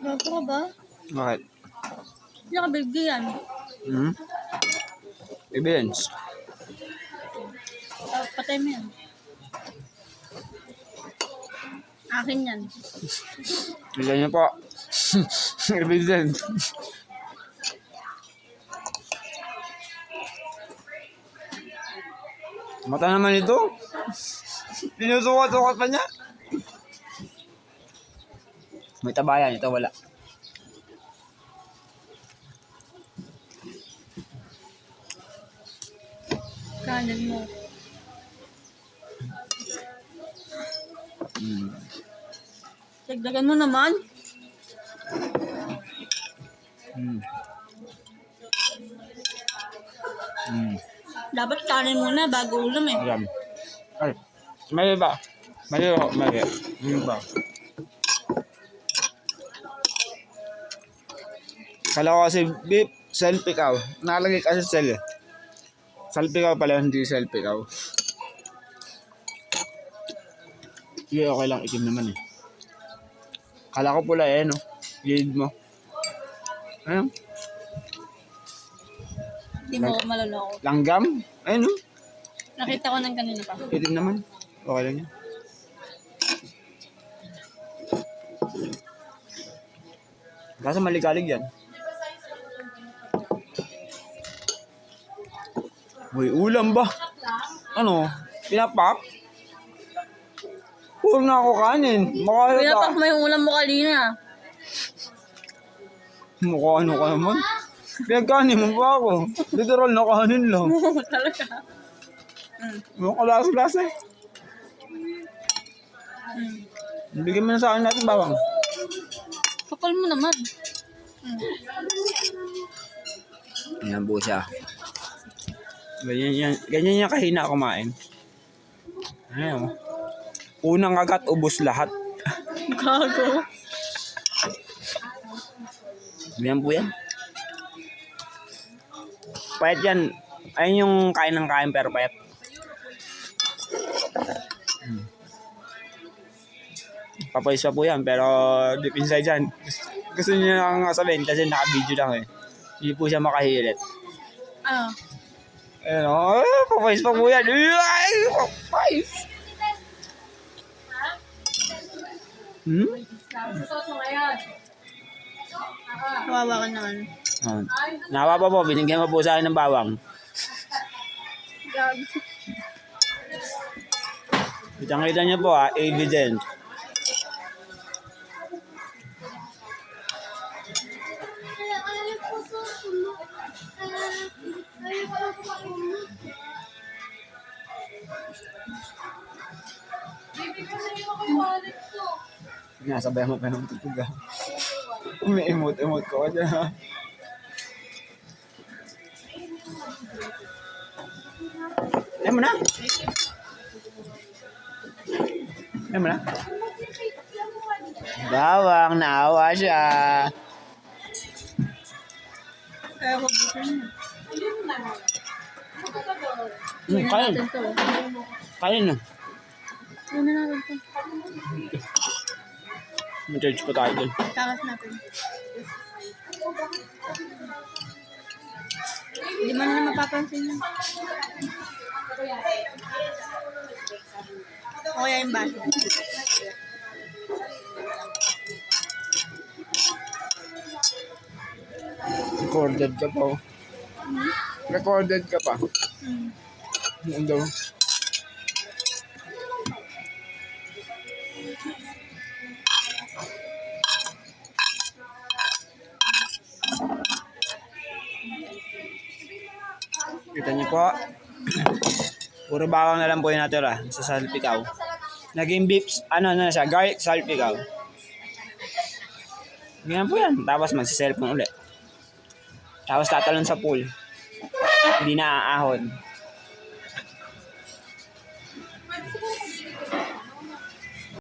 Ako ba? Bakit? Hindi ka bigyan. Evidence. Patay mo yan. Akin yan. Bila niyo po. Evidence. Mata naman ito. Pinusukat-sukat pa niya. May tabayan. Ito wala. Kanan mo. Dagdagan mo naman. Dapat kanin muna bago ulam eh. Ayan. Ay. Mali ba? Mali ako. Mali. Mali ba? Kala ko kasi beef, selfie-kaw. Nakalagay kasi sel eh. Selfie-kaw pala, hindi selfie-kaw. Sige, okay lang. Itim naman eh. Kala ko pula eh, no? Gilid mo. Ayun. Hindi mo ako maloloko. Langgam? Ayun, no? Nakita ko ng kanina pa. Itim naman. Okay lang yan. Kaso maligalig yan. Uy, ulam ba? Ano? Pinapak? Puro na ako kanin. Pinapak mo yung ulam mo kanina. Mukha ano ka naman? Pinagkanin mo ba ako? Literal na kanin lang. Talaga. Mukha lasa-lasa eh. Bigyan mo na sa akin natin bawang. Kapal mo naman. Ayan po siya. Ganyan yan kahina kumain. Ayan. Unang kagat, ubos lahat. Gago. Ayan po yan. Payat yan. Ayun yung kain ng kain pero payat. Papayos pa po yan pero deep inside yan. Gusto niya lang sabihin kasi naka-video lang eh. Hindi po siya makahilit. Ah. Ayun o. Papayos pa po yan. Ay! Papayos! Kawawa ka naman. Nawa pa po. Binigyan mo po sa akin ng bawang. Gago. Kitang-kita niyo po evident. Nasabay mo pa ng tutug ah. Umi-emote-emote ko ka dyan ha. Ayan mo na. Ayan mo na. Bawang, naawa siya. Kaya ko buto niya. Kain. Natin to. Kain na. Ano na natin to? Mag-charge pa tayo dun. Kakas natin. Hindi man na mapapansin yun. O kaya yung baso. Recorded ka pa oh. Recorded ka pa. Ano daw? Kita niyo po. Puro bawang na lang po yung natira sa salpikaw. Naging beef, ano na siya, garlic salpikaw. Ganyan po yan. Tapos magsiselfon ulit. Tapos tatalon sa pool. Hindi na aahon.